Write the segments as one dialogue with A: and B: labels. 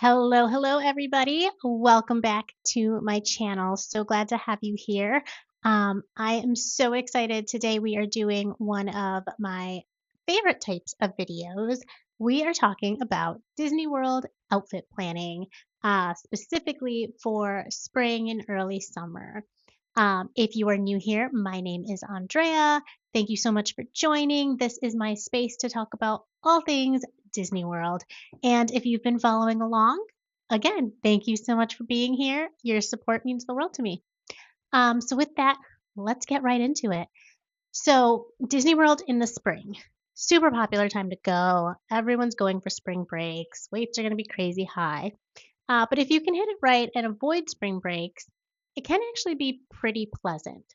A: Hello, hello, everybody. Welcome back to my channel. So glad to have you here. I am so excited. Today we are doing one of my favorite types of videos. We are talking about Disney World outfit planning, specifically for spring and early summer. If you are new here, my name is Andrea. Thank you so much for joining. This is my space to talk about all things Disney World. And if you've been following along, again, thank you so much for being here. Your support means the world to me. So, with that, let's get right into it. So, Disney World in the spring, super popular time to go. Everyone's going for spring breaks. Waits are going to be crazy high. But if you can hit it right and avoid spring breaks, it can actually be pretty pleasant.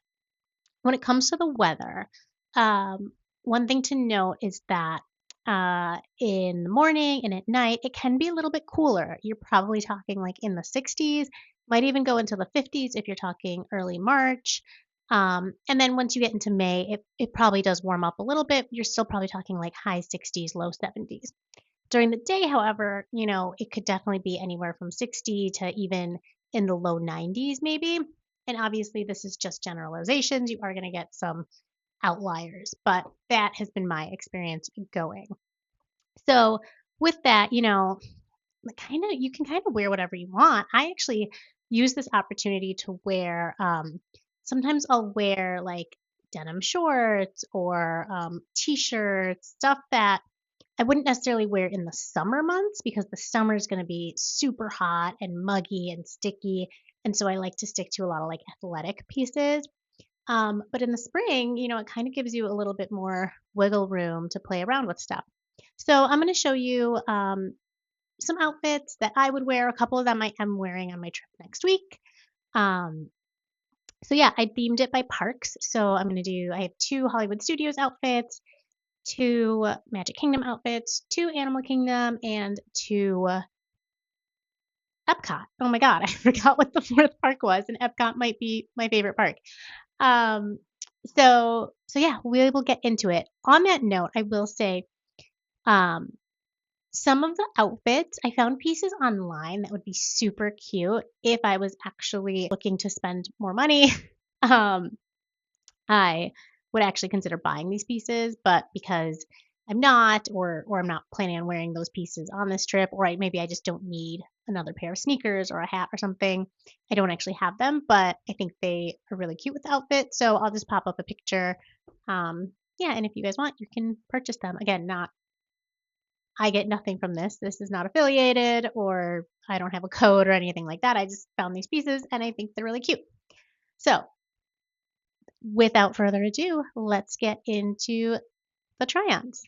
A: When it comes to the weather, one thing to note is that in the morning and at night, it can be a little bit cooler. You're probably talking like in the 60s, might even go into the 50s if you're talking early March. And then once you get into May, it probably does warm up a little bit. You're still probably talking like high 60s, low 70s. During the day, however, it could definitely be anywhere from 60 to even in the low 90s, maybe. And obviously, this is just generalizations. You are going to get some outliers, but that has been my experience going. So, with that, kind of you can kind of wear whatever you want. I actually use this opportunity to wear. Sometimes I'll wear like denim shorts or t-shirts, stuff that I wouldn't necessarily wear in the summer months because the summer is going to be super hot and muggy and sticky. And so I like to stick to a lot of like athletic pieces. But in the spring, it kind of gives you a little bit more wiggle room to play around with stuff. So I'm going to show you some outfits that I would wear. A couple of them I am wearing on my trip next week. Um, so yeah, I themed it by parks. So I have two Hollywood Studios outfits, two Magic Kingdom outfits, two Animal Kingdom, and two Epcot. Oh my God, I forgot what the fourth park was, and Epcot might be my favorite park. Um, so yeah, we will get into it. On that note, I will say, um, some of the outfits I found pieces online that would be super cute if I was actually looking to spend more money. Um, I would actually consider buying these pieces, but because I'm not, or I'm not planning on wearing those pieces on this trip, or maybe I just don't need another pair of sneakers or a hat or something. I don't actually have them, but I think they are really cute with the outfit. So I'll just pop up a picture. Yeah, and if you guys want, you can purchase them. Again, not I get nothing from this. This is not affiliated, or I don't have a code or anything like that. I just found these pieces and I think they're really cute. So without further ado, let's get into the try-ons.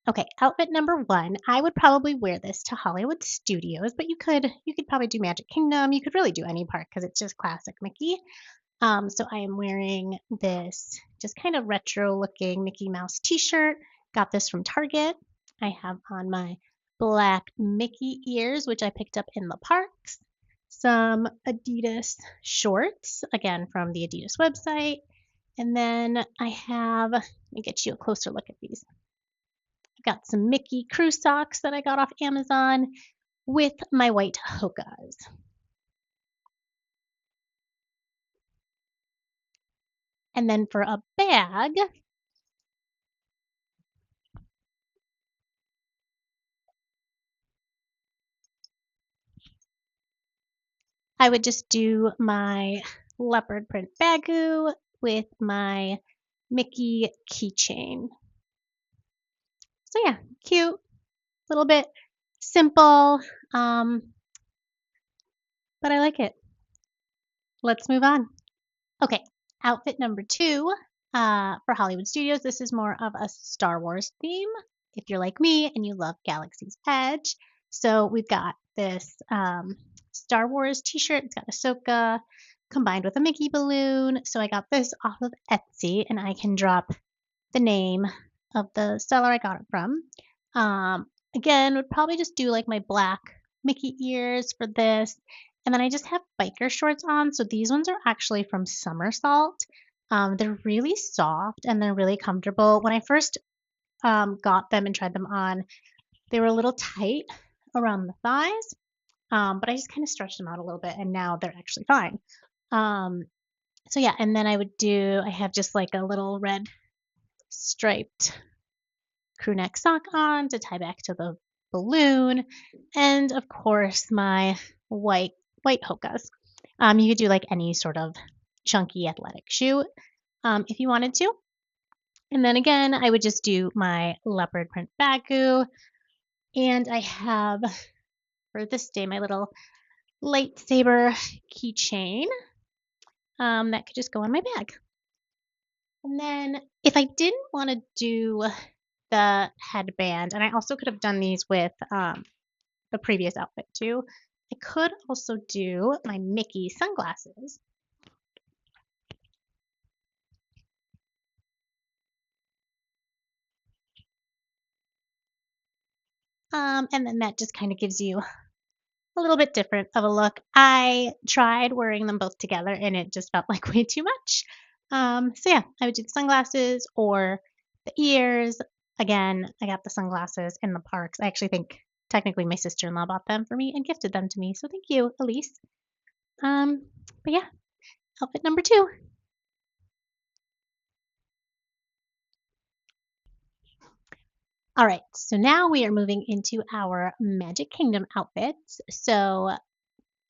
A: Okay, outfit number one. I would probably wear this to Hollywood Studios, but you could probably do Magic Kingdom. You could really do any park because it's just classic Mickey. So I am wearing this just kind of retro looking Mickey Mouse t-shirt. Got this from Target. I have on my black Mickey ears, which I picked up in the parks. Some Adidas shorts, again from the Adidas website. And then I have, let me get you a closer look at these. I've got some Mickey crew socks that I got off Amazon with my white Hokas. And then for a bag, I would just do my leopard print bagu with my Mickey keychain. So yeah, cute, a little bit simple, um, but I like it. Let's move on. Okay, outfit number two for Hollywood Studios. This is more of a Star Wars theme. If you're like me and you love Galaxy's Edge, so we've got this Star Wars T-shirt. It's got Ahsoka combined with a Mickey balloon. So I got this off of Etsy, and I can drop the name of the seller I got it from. Again, would probably just do like my black Mickey ears for this. And then I just have biker shorts on. So these ones are actually from Somersault. They're really soft and they're really comfortable. When I first got them and tried them on, they were a little tight around the thighs, but I just kind of stretched them out a little bit, and now they're actually fine. Um, so yeah, and then I have just like a little red striped crew neck sock on to tie back to the balloon, and of course my white Hokas. You could do like any sort of chunky athletic shoe if you wanted to. And then again, I would just do my leopard print bagu, and I have for this day my little lightsaber keychain that could just go on my bag. And then if I didn't want to do the headband, and I also could have done these with the previous outfit too, I could also do my Mickey sunglasses. And then that just kind of gives you a little bit different of a look. I tried wearing them both together and it just felt like way too much. So yeah, I would do the sunglasses or the ears. Again, I got the sunglasses in the parks. I actually think technically my sister-in-law bought them for me and gifted them to me. So thank you, Elise. But yeah, outfit number 2. All right, so now we are moving into our Magic Kingdom outfits. So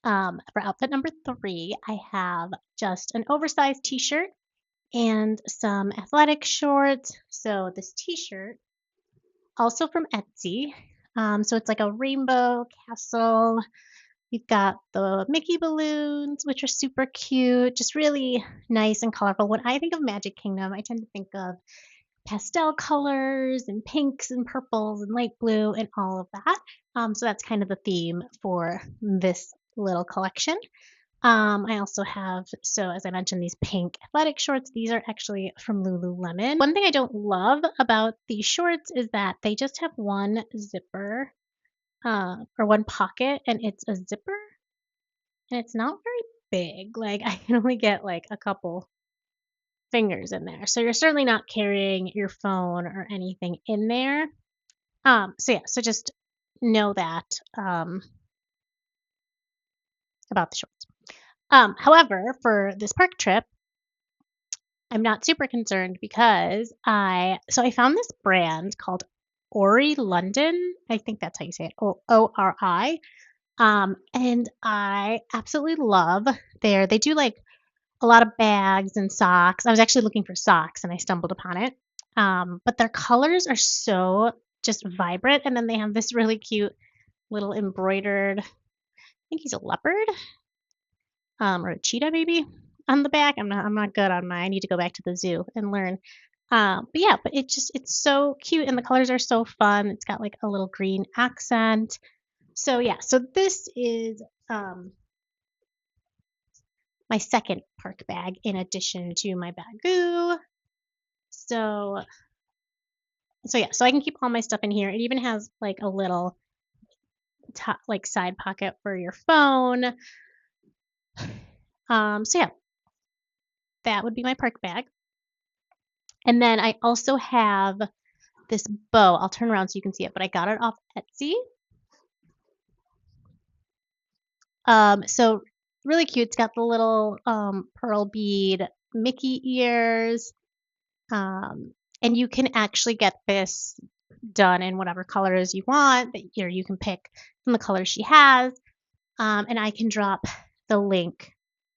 A: for outfit number 3, I have just an oversized t-shirt and some athletic shorts. So this t-shirt, also from Etsy. So it's like a rainbow castle. We've got the Mickey balloons, which are super cute, just really nice and colorful. When I think of Magic Kingdom, I tend to think of pastel colors and pinks and purples and light blue and all of that. So that's kind of the theme for this little collection. I also have, so as I mentioned, these pink athletic shorts. These are actually from Lululemon. One thing I don't love about these shorts is that they just have one zipper or one pocket, and it's a zipper, and it's not very big. Like I can only get like a couple fingers in there. So you're certainly not carrying your phone or anything in there. So yeah, so just know that about the shorts. However, for this park trip, I'm not super concerned because I found this brand called Ori London. I think that's how you say it. ORI. And I absolutely love they do like a lot of bags and socks. I was actually looking for socks and I stumbled upon it. But their colors are so just vibrant, and then they have this really cute little embroidered, I think he's a leopard, or a cheetah maybe on the back. I'm not good on my. I need to go back to the zoo and learn. But yeah, but it's so cute and the colors are so fun. It's got like a little green accent. So yeah, so this is my second park bag in addition to my bagu. So yeah, so I can keep all my stuff in here. It even has like a little top, like side pocket for your phone. So yeah, that would be my park bag. And then I also have this bow. I'll turn around so you can see it, but I got it off Etsy. So really cute. It's got the little pearl bead Mickey ears. And you can actually get this done in whatever colors you want, or you can pick from the colors she has. And I can drop the link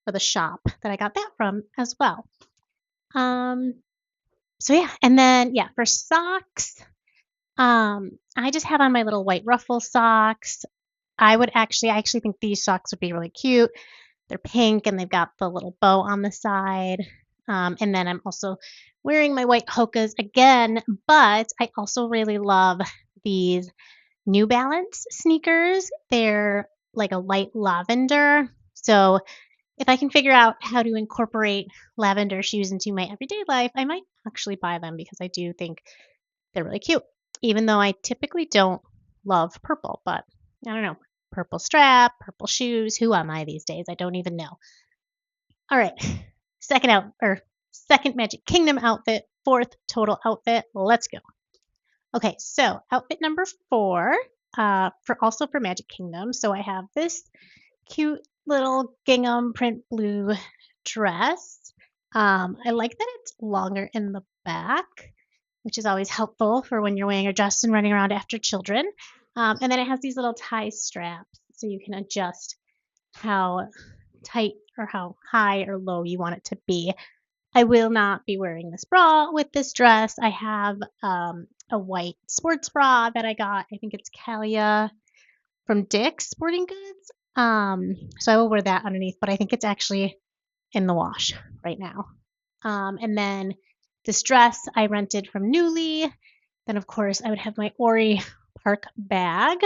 A: for the shop that I got that from as well. So yeah, and then yeah, for socks, I just have on my little white ruffle socks. I actually think these socks would be really cute. They're pink and they've got the little bow on the side. And then I'm also wearing my white Hokas again, but I also really love these New Balance sneakers. They're like a light lavender. So if I can figure out how to incorporate lavender shoes into my everyday life, I might actually buy them because I do think they're really cute. Even though I typically don't love purple, but I don't know. Purple strap, purple shoes. Who am I these days? I don't even know. All right. Second Magic Kingdom outfit, fourth total outfit. Let's go. Okay, so outfit number 4 for Magic Kingdom. So I have this cute little gingham print blue dress. I like that it's longer in the back, which is always helpful for when you're wearing a dress and running around after children. And then it has these little tie straps so you can adjust how tight or how high or low you want it to be. I will not be wearing this bra with this dress. I have a white sports bra that I got. I think it's Calia from Dick's Sporting Goods. So I will wear that underneath, but I think it's actually in the wash right now. And then this dress I rented from Nuuly. Then, of course, I would have my Ori Park bag.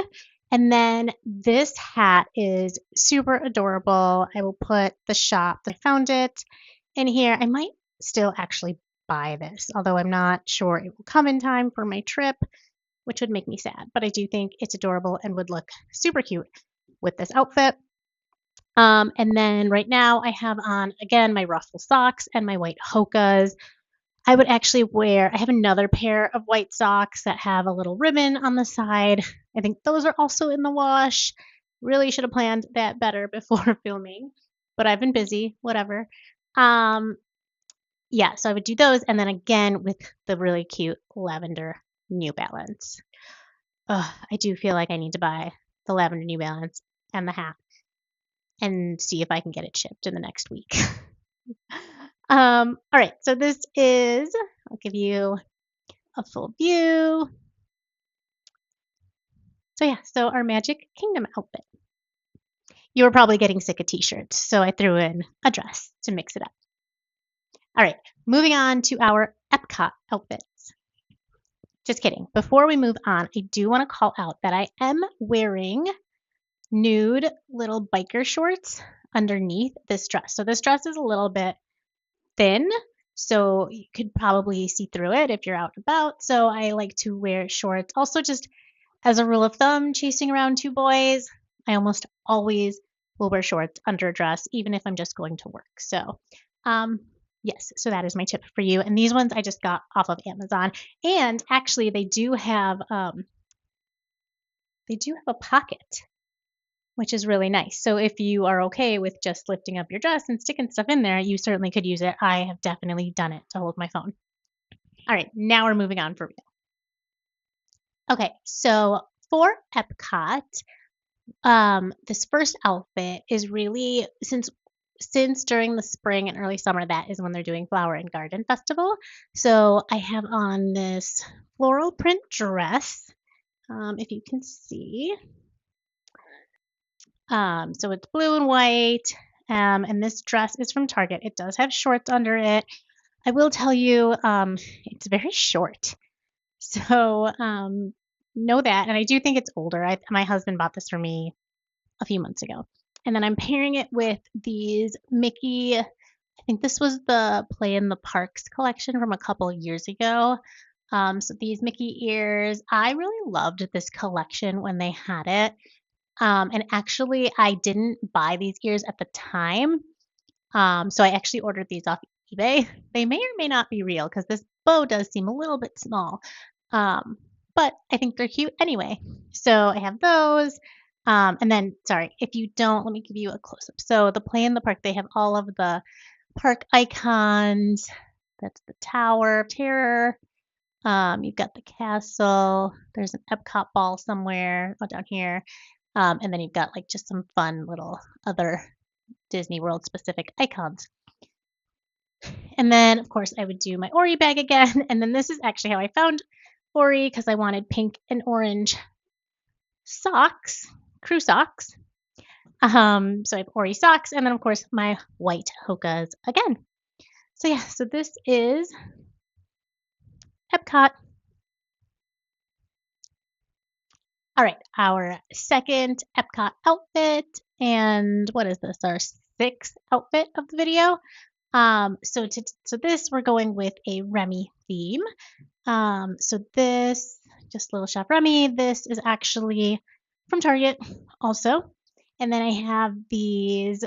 A: And then this hat is super adorable. I will put the shop that I found it in here. I might still actually buy this, although I'm not sure it will come in time for my trip, which would make me sad. But I do think it's adorable and would look super cute with this outfit. And then right now I have on, again, my ruffle socks and my white Hokas. I would actually I have another pair of white socks that have a little ribbon on the side. I think those are also in the wash. Really should have planned that better before filming, but I've been busy, whatever. Yeah, so I would do those. And then again with the really cute lavender New Balance. I do feel like I need to buy the lavender New Balance and the hat and see if I can get it shipped in the next week. All right, so this is, I'll give you a full view. So yeah, so our Magic Kingdom outfit. You were probably getting sick of t-shirts, so I threw in a dress to mix it up. All right, moving on to our Epcot outfits. Just kidding. Before we move on, I do want to call out that I am wearing nude little biker shorts underneath this dress. So this dress is a little bit thin, so you could probably see through it if you're out and about. So I like to wear shorts. Also, just as a rule of thumb, chasing around two boys, I almost always will wear shorts under a dress, even if I'm just going to work. So, yes, so that is my tip for you. And these ones I just got off of Amazon. And actually, they do have a pocket, which is really nice. So if you are okay with just lifting up your dress and sticking stuff in there, you certainly could use it. I have definitely done it to hold my phone. All right, now we're moving on for real. Okay, so for Epcot, this first outfit is really since during the spring and early summer, that is when they're doing Flower and Garden Festival. So I have on this floral print dress, if you can see. So it's blue and white, and this dress is from Target. It does have shorts under it. I will tell you, it's very short. So know that, and I do think it's older. My husband bought this for me a few months ago. And then I'm pairing it with these Mickey, I think this was the Play in the Parks collection from a couple years ago. So these Mickey ears, I really loved this collection when they had it. And actually, I didn't buy these ears at the time. So I actually ordered these off eBay. They may or may not be real because this bow does seem a little bit small. But I think they're cute anyway. So I have those. And then, sorry, if you don't, let me give you a close up. So the Play in the Park, they have all of the park icons. That's the Tower of Terror. You've got the castle. There's an Epcot ball somewhere down here. And then you've got like just some fun little other Disney World specific icons. And then, of course, I would do my Ori bag again. And then this is actually how I found Ori because I wanted pink and orange socks, crew socks. So I have Ori socks, and then of course my white Hokas again. So yeah, so this is Epcot. All right, our second Epcot outfit, and what is this? Our sixth outfit of the video. So this we're going with a Remy theme. So this, just little Chef Remy. This is actually from Target also. And then I have these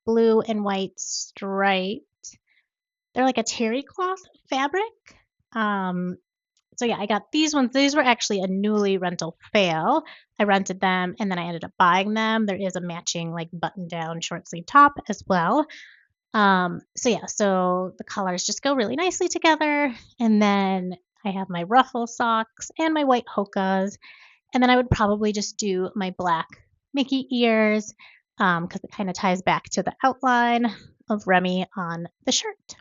A: blue and white striped. They're like a terry cloth fabric. So yeah, I got these ones. These were actually a Nuuly rental fail. I rented them and then I ended up buying them. There is a matching like button down short sleeve top as well. So yeah, so the colors just go really nicely together. And then I have my ruffle socks and my white Hokas. And then I would probably just do my black Mickey ears because it kind of ties back to the outline of Remy on the shirt.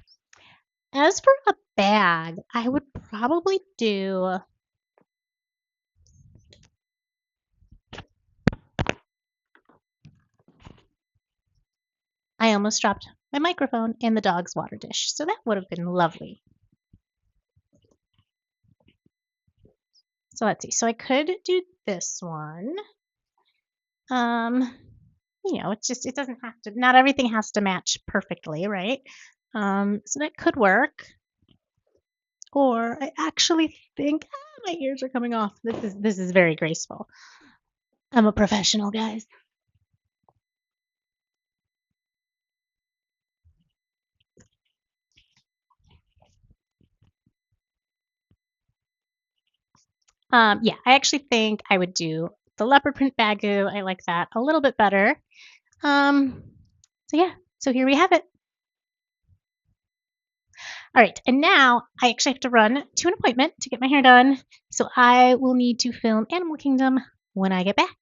A: As for a bag, I would probably do. I almost dropped my microphone in the dog's water dish, so that would have been lovely. So let's see. So I could do this one. It's just, it doesn't have to, not everything has to match perfectly, right? So that could work. Or I actually think my ears are coming off. This is very graceful. I'm a professional, guys. Yeah, I actually think I would do the leopard print bagu. I like that a little bit better. Um, so yeah, so here we have it. All right, and now I actually have to run to an appointment to get my hair done. So I will need to film Animal Kingdom when I get back.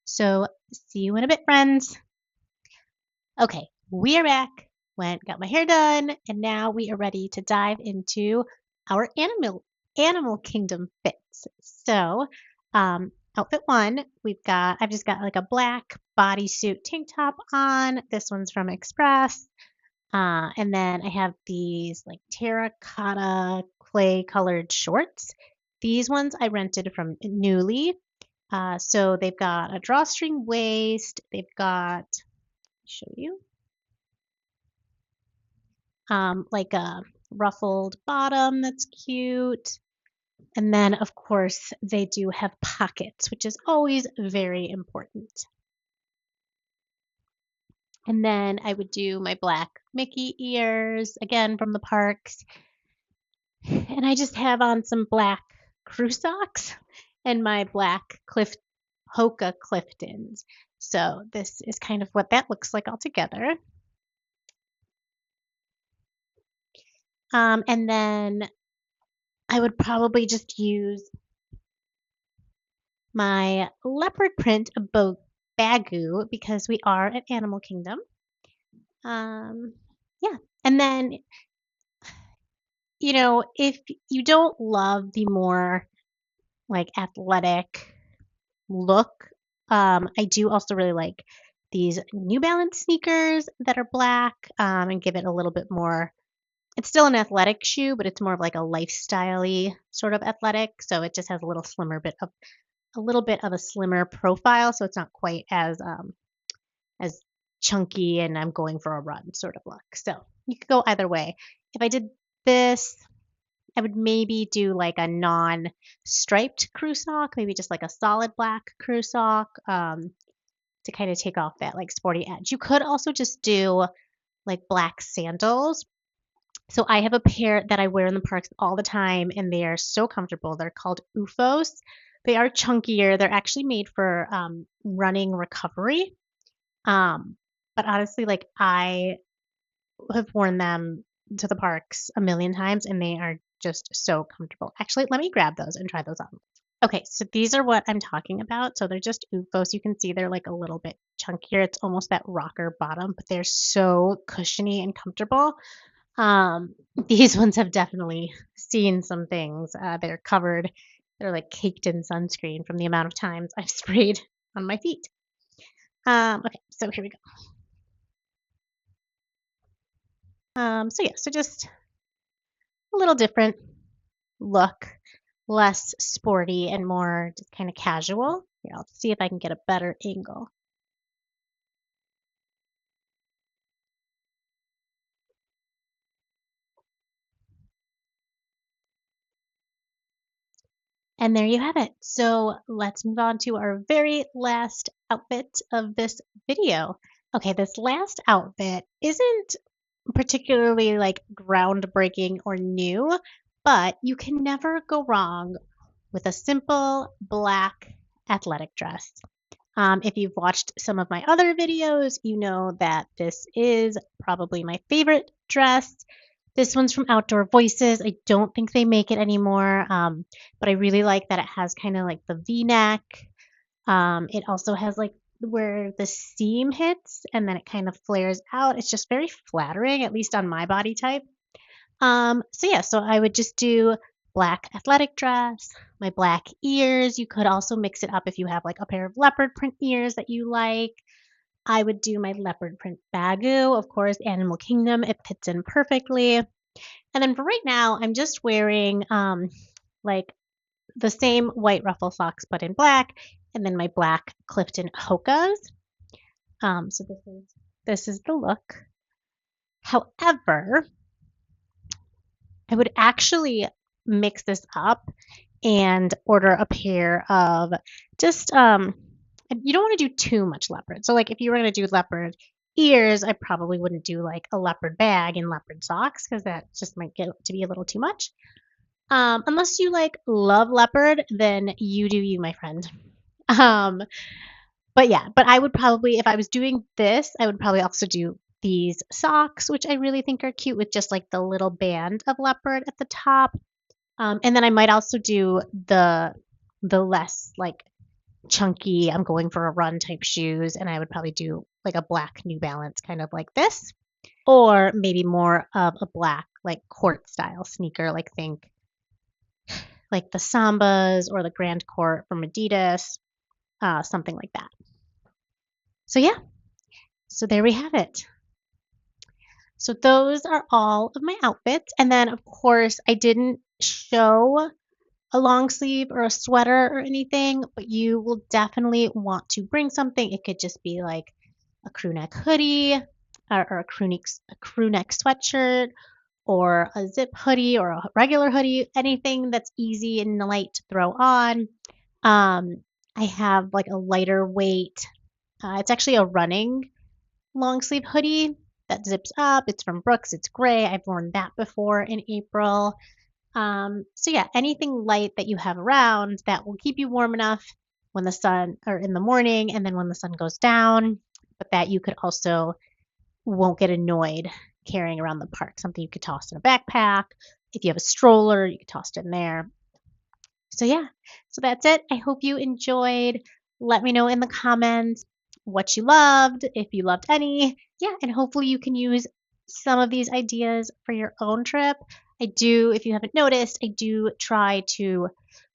A: So see you in a bit, friends. Okay, we are back. Got my hair done, and now we are ready to dive into our Animal Kingdom fits. So, outfit one, I've just got like a black bodysuit tank top on. This one's from Express. And then I have these like terracotta clay colored shorts. These ones I rented from Nuuly. So they've got a drawstring waist. They've got, show you, like a ruffled bottom that's cute. And then, of course, they do have pockets, which is always very important. And then I would do my black Mickey ears, again from the parks. And I just have on some black crew socks and my black Hoka Cliftons. So this is kind of what that looks like all together. And then I would probably just use my leopard print bagu because we are at Animal Kingdom. Yeah. And then, if you don't love the more like athletic look, I do also really like these New Balance sneakers that are black and give it a little bit more. It's still an athletic shoe, but it's more of like a lifestyle-y sort of athletic. So it just has a little bit of a slimmer profile, so it's not quite as chunky and I'm going for a run sort of look. So you could go either way. If I did this, I would maybe do like a non-striped crew sock, maybe just like a solid black crew sock to kind of take off that like sporty edge. You could also just do like black sandals. So I have a pair that I wear in the parks all the time and they are so comfortable. They're called OOFOS. They are chunkier. They're actually made for running recovery. Um, but honestly, like I have worn them to the parks a million times and they are just so comfortable. Actually, let me grab those and try those on. Okay, so these are what I'm talking about. So they're just OOFOS. You can see they're like a little bit chunkier. It's almost that rocker bottom, but they're so cushiony and comfortable. These ones have definitely seen some things. They're covered, they're like caked in sunscreen from the amount of times I've sprayed on my feet. Okay, so here we go. So yeah, so just a little different look, less sporty and more just kind of casual. Here, I'll see if I can get a better angle. And there you have it. So let's move on to our very last outfit of this video. Okay, this last outfit isn't particularly like groundbreaking or new, but you can never go wrong with a simple black athletic dress. If you've watched some of my other videos, you know that this is probably my favorite dress. This one's from Outdoor Voices. I don't think they make it anymore, but I really like that it has kind of like the V-neck. It also has like where the seam hits and then it kind of flares out. It's just very flattering, at least on my body type. So I would just do black athletic dress, my black ears. You could also mix it up if you have like a pair of leopard print ears that you like. I would do my leopard print bagu, of course, Animal Kingdom. It fits in perfectly. And then for right now, I'm just wearing like the same white ruffle socks but in black, and then my black Clifton Hokas. So this is the look. However, I would actually mix this up and order a pair of just you don't want to do too much leopard. So like if you were going to do leopard ears, I probably wouldn't do like a leopard bag and leopard socks because that just might get to be a little too much. Unless you like love leopard, then you do you, my friend. Um, but I would probably, if I was doing this, I would probably also do these socks, which I really think are cute with just like the little band of leopard at the top. And then I might also do the less like chunky, I'm going for a run type shoes, and I would probably do like a black New Balance kind of like this, or maybe more of a black like court style sneaker, like think like the Sambas or the Grand Court from Adidas, something like that. So yeah, so there we have it. So those are all of my outfits. And then of course I didn't show a long sleeve or a sweater or anything, but you will definitely want to bring something. It could just be like a crew neck hoodie or a crew neck sweatshirt or a zip hoodie or a regular hoodie, anything that's easy and light to throw on. I have like a lighter weight. It's actually a running long sleeve hoodie that zips up. It's from Brooks. It's gray. I've worn that before in April. So yeah, anything light that you have around that will keep you warm enough when the sun or in the morning and then when the sun goes down, but that you could also won't get annoyed carrying around the park. Something you could toss in a backpack. If you have a stroller, you could toss it in there. So yeah, so that's it. I hope you enjoyed. Let me know in the comments what you loved, if you loved any. Yeah, and hopefully you can use some of these ideas for your own trip. I do, if you haven't noticed, I do try to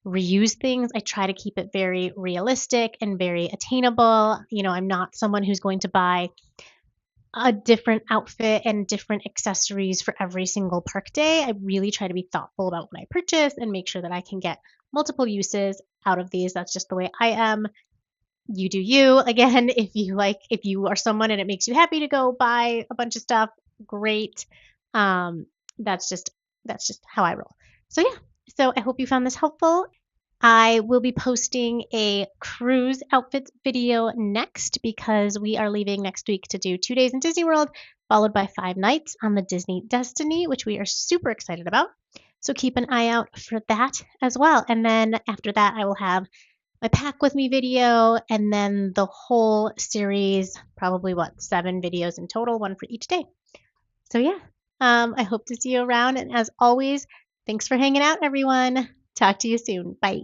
A: reuse things. I try to keep it very realistic and very attainable. You know, I'm not someone who's going to buy a different outfit and different accessories for every single park day. I really try to be thoughtful about what I purchase and make sure that I can get multiple uses out of these. That's just the way I am. You do you. Again, if you are someone and it makes you happy to go buy a bunch of stuff, great. That's just how I roll. So yeah. So I hope you found this helpful. I will be posting a cruise outfits video next because we are leaving next week to do 2 days in Disney World, followed by 5 nights on the Disney Destiny, which we are super excited about. So keep an eye out for that as well. And then after that, I will have my pack with me video and then the whole series, probably 7 videos in total, one for each day. So yeah, I hope to see you around. And as always, thanks for hanging out, everyone. Talk to you soon. Bye.